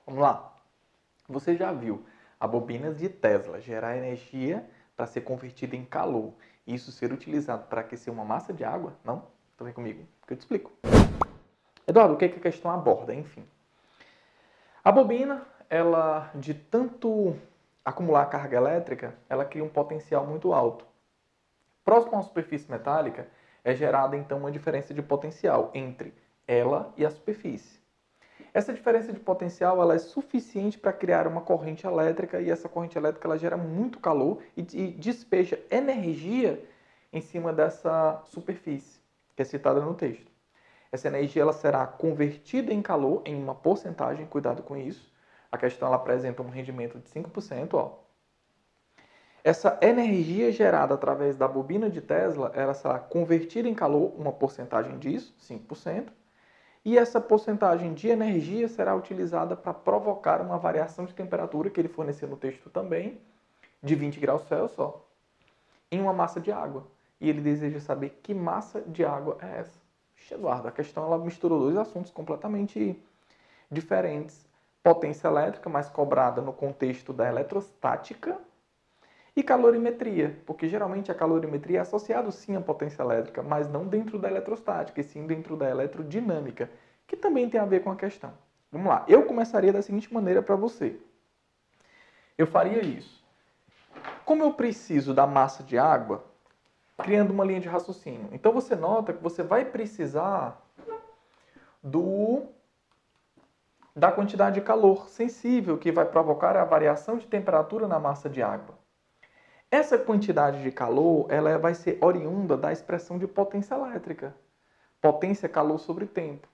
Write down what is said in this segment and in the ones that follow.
Vamos lá. Você já viu a bobina de Tesla gerar energia para ser convertida em calor e isso ser utilizado para aquecer uma massa de água? Não? Então vem comigo que eu te explico. Eduardo, o que a questão aborda? Enfim, a bobina, ela de tanto acumular carga elétrica, ela cria um potencial muito alto. Próximo à superfície metálica, é gerada então uma diferença de potencial entre ela e a superfície. Essa diferença de potencial ela é suficiente para criar uma corrente elétrica e essa corrente elétrica ela gera muito calor e despeja energia em cima dessa superfície, que é citada no texto. Essa energia ela será convertida em calor em uma porcentagem, cuidado com isso. A questão ela apresenta um rendimento de 5%. Essa energia gerada através da bobina de Tesla, ela será convertida em calor, uma porcentagem disso, 5%, e essa porcentagem de energia será utilizada para provocar uma variação de temperatura, que ele forneceu no texto também, de 20 graus Celsius, em uma massa de água. E ele deseja saber que massa de água é essa. Eduardo, a questão ela misturou dois assuntos completamente diferentes. Potência elétrica, mas cobrada no contexto da eletrostática, e calorimetria, porque geralmente a calorimetria é associada sim à potência elétrica, mas não dentro da eletrostática, e sim dentro da eletrodinâmica, que também tem a ver com a questão. Vamos lá, eu começaria da seguinte maneira para você. Eu faria isso. Como eu preciso da massa de água, criando uma linha de raciocínio. Então você nota que você vai precisar da quantidade de calor sensível que vai provocar a variação de temperatura na massa de água. Essa quantidade de calor ela vai ser oriunda da expressão de potência elétrica. Potência é calor sobre tempo.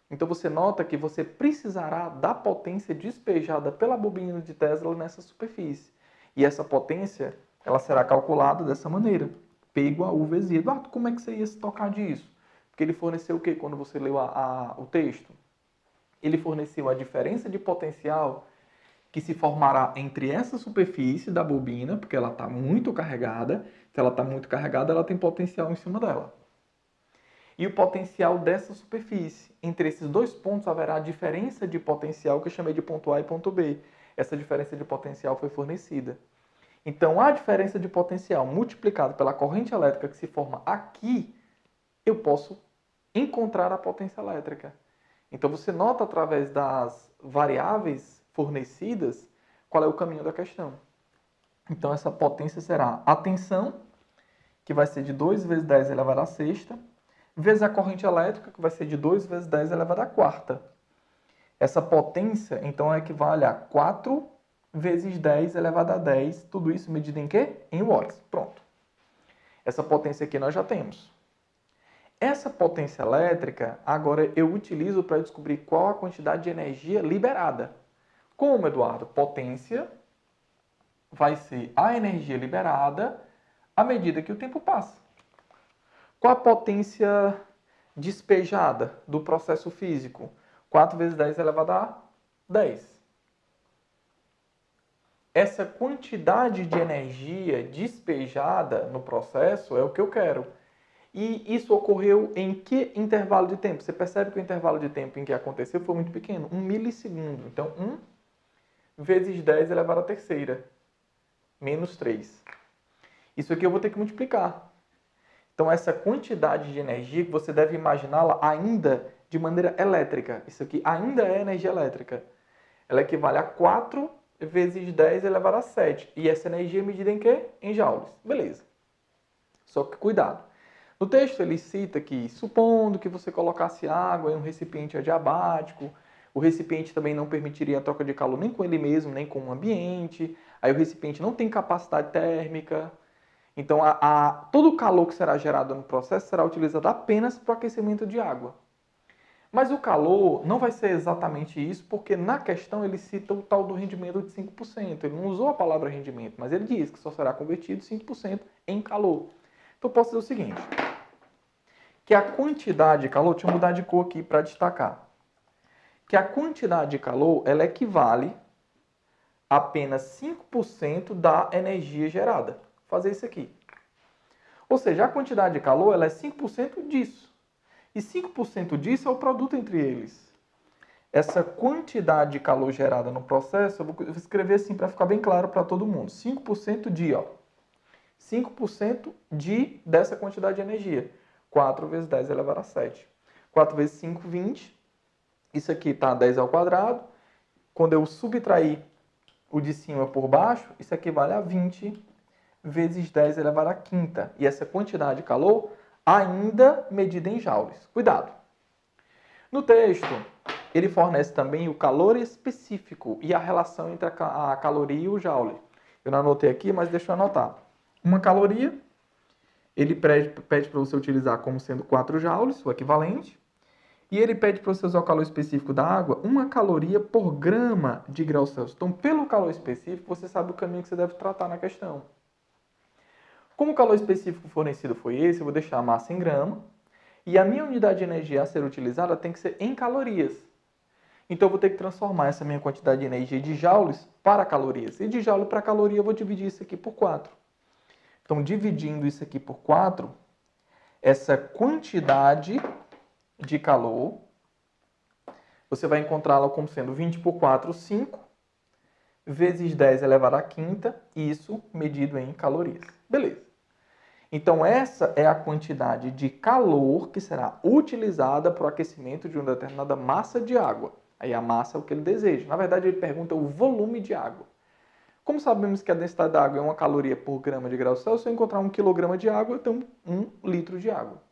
Então você nota que você precisará da potência despejada pela bobina de Tesla nessa superfície. E essa potência ela será calculada dessa maneira. P igual a U vezes I. Eduardo, como é que você ia se tocar disso? Porque ele forneceu o quê quando você leu o texto? Ele forneceu a diferença de potencial que se formará entre essa superfície da bobina, porque ela está muito carregada. Se ela está muito carregada, ela tem potencial em cima dela. E o potencial dessa superfície. Entre esses dois pontos haverá a diferença de potencial que eu chamei de ponto A e ponto B. Essa diferença de potencial foi fornecida. Então, a diferença de potencial multiplicada pela corrente elétrica que se forma aqui, eu posso encontrar a potência elétrica. Então, você nota através das variáveis fornecidas qual é o caminho da questão. Então, essa potência será a tensão, que vai ser de 2 vezes 10 elevado à sexta, vezes a corrente elétrica, que vai ser de 2 vezes 10 elevado à quarta. Essa potência, então, equivale a 4 vezes 10 elevado a 10, tudo isso medido em quê? Em watts. Pronto. Essa potência aqui nós já temos. Essa potência elétrica, agora eu utilizo para descobrir qual a quantidade de energia liberada. Como, Eduardo? Potência vai ser a energia liberada à medida que o tempo passa. Qual a potência despejada do processo físico? 4 vezes 10 elevado a 10. Essa quantidade de energia despejada no processo é o que eu quero. E isso ocorreu em que intervalo de tempo? Você percebe que o intervalo de tempo em que aconteceu foi muito pequeno, 1 milissegundo. Então, 1 vezes 10 elevado à terceira, menos 3. Isso aqui eu vou ter que multiplicar. Então, essa quantidade de energia que você deve imaginá-la ainda de maneira elétrica. Isso aqui ainda é energia elétrica. Ela equivale a 4 vezes 10 elevado a 7. E essa energia é medida em quê? Em joules. Beleza. Só que cuidado. No texto ele cita que, supondo que você colocasse água em um recipiente adiabático, o recipiente também não permitiria a troca de calor nem com ele mesmo, nem com o ambiente. Aí o recipiente não tem capacidade térmica. Então, todo o calor que será gerado no processo será utilizado apenas para o aquecimento de água. Mas o calor não vai ser exatamente isso, porque na questão ele cita o tal do rendimento de 5%. Ele não usou a palavra rendimento, mas ele diz que só será convertido 5% em calor. Então, eu posso dizer o seguinte, que a quantidade de calor, deixa eu mudar de cor aqui para destacar, que a quantidade de calor ela equivale a apenas 5% da energia gerada. Vou fazer isso aqui. Ou seja, a quantidade de calor ela é 5% disso. E 5% disso é o produto entre eles. essa quantidade de calor gerada no processo, eu vou escrever assim para ficar bem claro para todo mundo. 5% de, ó, 5% de dessa quantidade de energia. 4 vezes 10 elevado a 7. 4 vezes 5, 20. Isso aqui está 10 ao quadrado. Quando eu subtrair o de cima por baixo, isso equivale a 20 vezes 10 elevado à quinta. E essa quantidade de calor ainda medida em joules. Cuidado! No texto, ele fornece também o calor específico e a relação entre a caloria e o joule. Eu não anotei aqui, mas deixa eu anotar. Uma caloria, ele pede para você utilizar como sendo 4 joules, o equivalente. E ele pede para você usar o calor específico da água, 1 caloria por grama de graus Celsius. Então, pelo calor específico, você sabe o caminho que você deve tratar na questão. Como o calor específico fornecido foi esse, eu vou deixar a massa em grama. E a minha unidade de energia a ser utilizada tem que ser em calorias. Então, eu vou ter que transformar essa minha quantidade de energia de joules para calorias. E de joule para caloria, eu vou dividir isso aqui por 4. Então, dividindo isso aqui por 4, essa quantidade de calor, você vai encontrá-la como sendo 20 por 4, 5, vezes 10 elevado à quinta, isso medido em calorias. Beleza. Então, essa é a quantidade de calor que será utilizada para o aquecimento de uma determinada massa de água. Aí a massa é o que ele deseja. Na verdade, ele pergunta o volume de água. Como sabemos que a densidade da água é 1 caloria por grama de grau Celsius, se eu encontrar 1 quilograma de água, eu tenho 1 litro de água.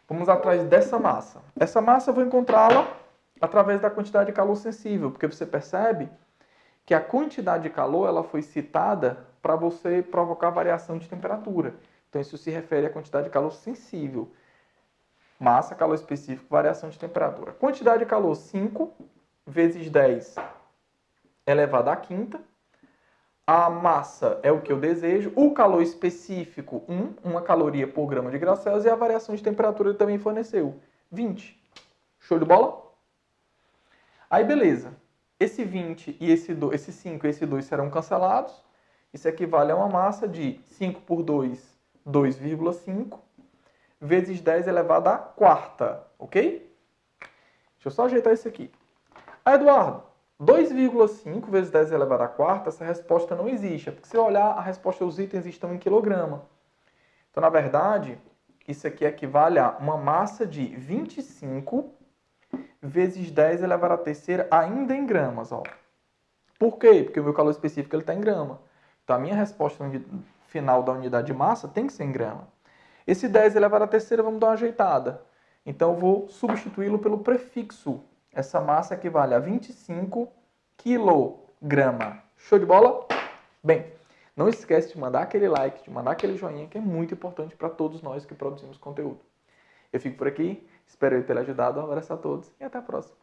Vamos atrás dessa massa. Essa massa eu vou encontrá-la através da quantidade de calor sensível, porque você percebe que a quantidade de calor ela foi citada para você provocar variação de temperatura. Então, isso se refere à quantidade de calor sensível. Massa, calor específico, variação de temperatura. Quantidade de calor, 5 vezes 10 elevado à quinta. A massa é o que eu desejo. O calor específico, 1 caloria por grama de grau Celsius. E a variação de temperatura ele também forneceu, 20. Show de bola? Aí, beleza. Esse 20 e esse 5 e esse 2 serão cancelados. Isso equivale a uma massa de 5 por 2, 2,5, vezes 10 elevado à quarta, ok? Deixa eu só ajeitar isso aqui. Ah, Eduardo, 2,5 vezes 10 elevado à quarta, essa resposta não existe. Porque se eu olhar, a resposta os itens estão em quilograma. Então, na verdade, isso aqui equivale a uma massa de 25 vezes 10 elevado à terceira, ainda em gramas. Ó. Por quê? Porque o meu calor específico está em grama. Então, a minha resposta final da unidade de massa tem que ser em grama. Esse 10 elevado à terceira, vamos dar uma ajeitada. Então, eu vou substituí-lo pelo prefixo. Essa massa equivale a 25 quilograma. Show de bola? Bem, não esquece de mandar aquele like, de mandar aquele joinha, que é muito importante para todos nós que produzimos conteúdo. Eu fico por aqui, espero ter ajudado. Um abraço a todos e até a próxima.